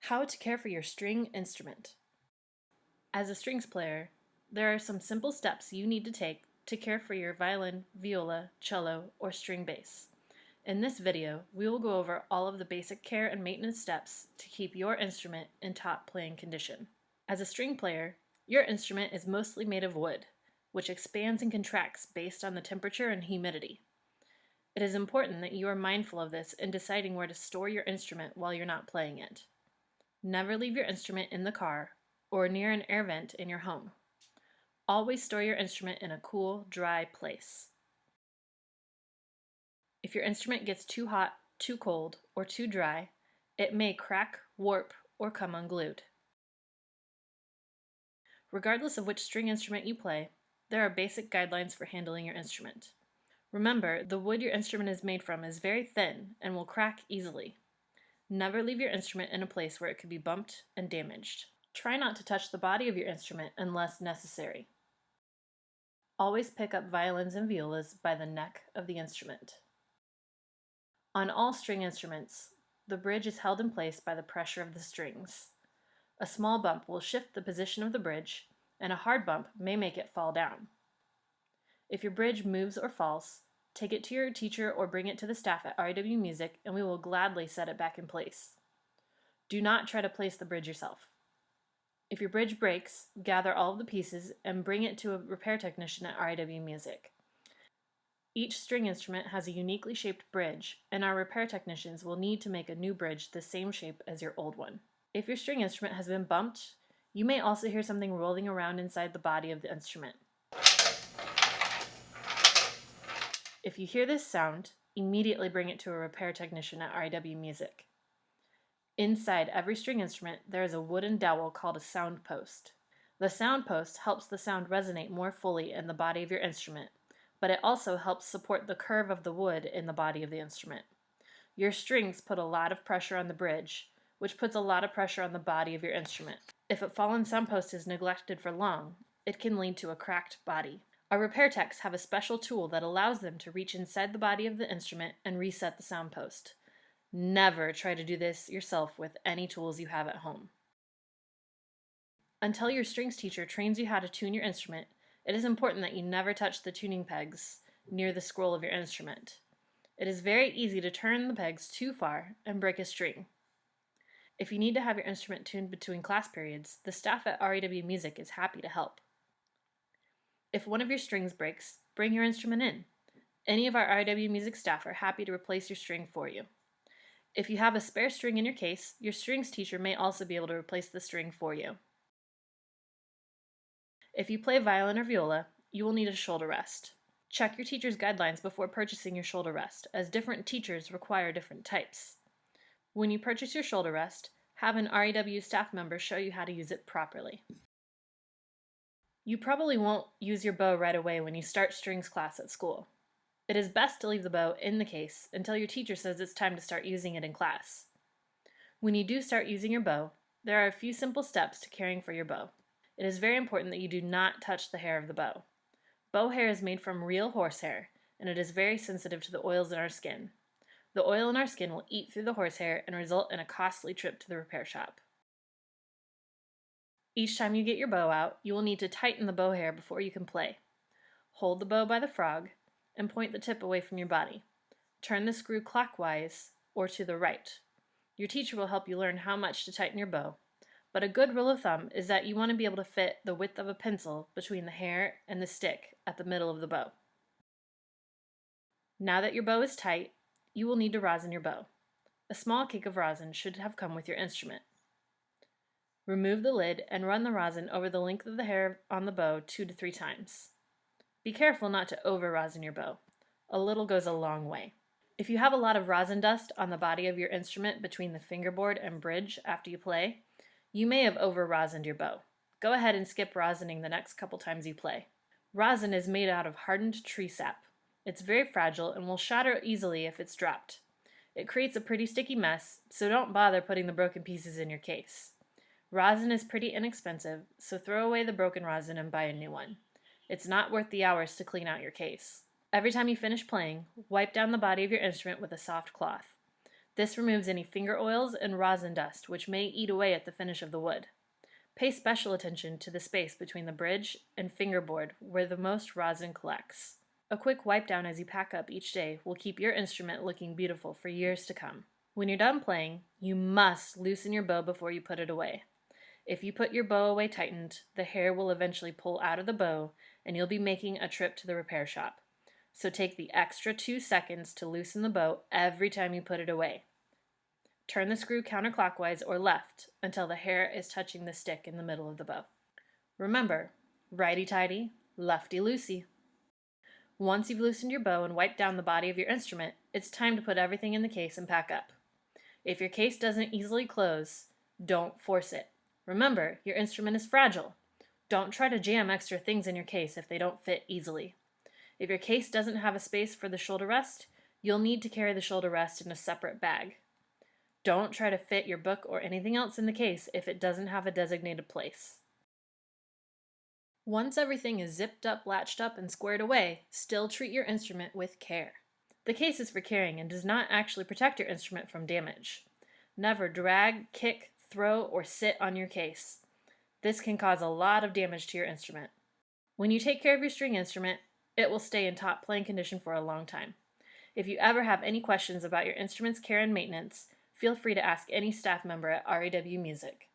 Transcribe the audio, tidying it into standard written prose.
How to care for your string instrument. As a strings player, there are some simple steps you need to take to care for your violin, viola, cello, or string bass. In this video, we will go over all of the basic care and maintenance steps to keep your instrument in top playing condition. As a string player, your instrument is mostly made of wood, which expands and contracts based on the temperature and humidity. It is important that you are mindful of this in deciding where to store your instrument while you're not playing it. Never leave your instrument in the car or near an air vent in your home. Always store your instrument in a cool, dry place. If your instrument gets too hot, too cold, or too dry, it may crack, warp, or come unglued. Regardless of which string instrument you play, there are basic guidelines for handling your instrument. Remember, the wood your instrument is made from is very thin and will crack easily. Never leave your instrument in a place where it could be bumped and damaged. Try not to touch the body of your instrument unless necessary. Always pick up violins and violas by the neck of the instrument. On all string instruments, the bridge is held in place by the pressure of the strings. A small bump will shift the position of the bridge, and a hard bump may make it fall down. If your bridge moves or falls, take it to your teacher or bring it to the staff at REW Music and we will gladly set it back in place. Do not try to place the bridge yourself. If your bridge breaks, gather all of the pieces and bring it to a repair technician at REW Music. Each string instrument has a uniquely shaped bridge, and our repair technicians will need to make a new bridge the same shape as your old one. If your string instrument has been bumped, you may also hear something rolling around inside the body of the instrument. If you hear this sound, immediately bring it to a repair technician at REW Music. Inside every string instrument, there is a wooden dowel called a sound post. The sound post helps the sound resonate more fully in the body of your instrument, but it also helps support the curve of the wood in the body of the instrument. Your strings put a lot of pressure on the bridge, which puts a lot of pressure on the body of your instrument. If a fallen sound post is neglected for long, it can lead to a cracked body. Our repair techs have a special tool that allows them to reach inside the body of the instrument and reset the sound post. Never try to do this yourself with any tools you have at home. Until your strings teacher trains you how to tune your instrument, it is important that you never touch the tuning pegs near the scroll of your instrument. It is very easy to turn the pegs too far and break a string. If you need to have your instrument tuned between class periods, the staff at REW Music is happy to help. If one of your strings breaks, bring your instrument in. Any of our REW Music staff are happy to replace your string for you. If you have a spare string in your case, your strings teacher may also be able to replace the string for you. If you play violin or viola, you will need a shoulder rest. Check your teacher's guidelines before purchasing your shoulder rest, as different teachers require different types. When you purchase your shoulder rest, have an REW staff member show you how to use it properly. You probably won't use your bow right away when you start strings class at school. It is best to leave the bow in the case until your teacher says it's time to start using it in class. When you do start using your bow, there are a few simple steps to caring for your bow. It is very important that you do not touch the hair of the bow. Bow hair is made from real horsehair, and it is very sensitive to the oils in our skin. The oil in our skin will eat through the horsehair and result in a costly trip to the repair shop. Each time you get your bow out, you will need to tighten the bow hair before you can play. Hold the bow by the frog and point the tip away from your body. Turn the screw clockwise or to the right. Your teacher will help you learn how much to tighten your bow, but a good rule of thumb is that you want to be able to fit the width of a pencil between the hair and the stick at the middle of the bow. Now that your bow is tight, you will need to rosin your bow. A small cake of rosin should have come with your instrument. Remove the lid and run the rosin over the length of the hair on the bow 2 to 3 times. Be careful not to over-rosin your bow. A little goes a long way. If you have a lot of rosin dust on the body of your instrument between the fingerboard and bridge after you play, you may have over-rosined your bow. Go ahead and skip rosining the next couple times you play. Rosin is made out of hardened tree sap. It's very fragile and will shatter easily if it's dropped. It creates a pretty sticky mess, so don't bother putting the broken pieces in your case. Rosin is pretty inexpensive, so throw away the broken rosin and buy a new one. It's not worth the hours to clean out your case. Every time you finish playing, wipe down the body of your instrument with a soft cloth. This removes any finger oils and rosin dust, which may eat away at the finish of the wood. Pay special attention to the space between the bridge and fingerboard where the most rosin collects. A quick wipe down as you pack up each day will keep your instrument looking beautiful for years to come. When you're done playing, you must loosen your bow before you put it away. If you put your bow away tightened, the hair will eventually pull out of the bow and you'll be making a trip to the repair shop. So take the extra 2 seconds to loosen the bow every time you put it away. Turn the screw counterclockwise or left until the hair is touching the stick in the middle of the bow. Remember, righty-tighty, lefty-loosey. Once you've loosened your bow and wiped down the body of your instrument, it's time to put everything in the case and pack up. If your case doesn't easily close, don't force it. Remember, your instrument is fragile. Don't try to jam extra things in your case if they don't fit easily. If your case doesn't have a space for the shoulder rest, you'll need to carry the shoulder rest in a separate bag. Don't try to fit your book or anything else in the case if it doesn't have a designated place. Once everything is zipped up, latched up, and squared away, still treat your instrument with care. The case is for carrying and does not actually protect your instrument from damage. Never drag, kick, throw, or sit on your case. This can cause a lot of damage to your instrument. When you take care of your string instrument, it will stay in top playing condition for a long time. If you ever have any questions about your instrument's care and maintenance, feel free to ask any staff member at REW Music.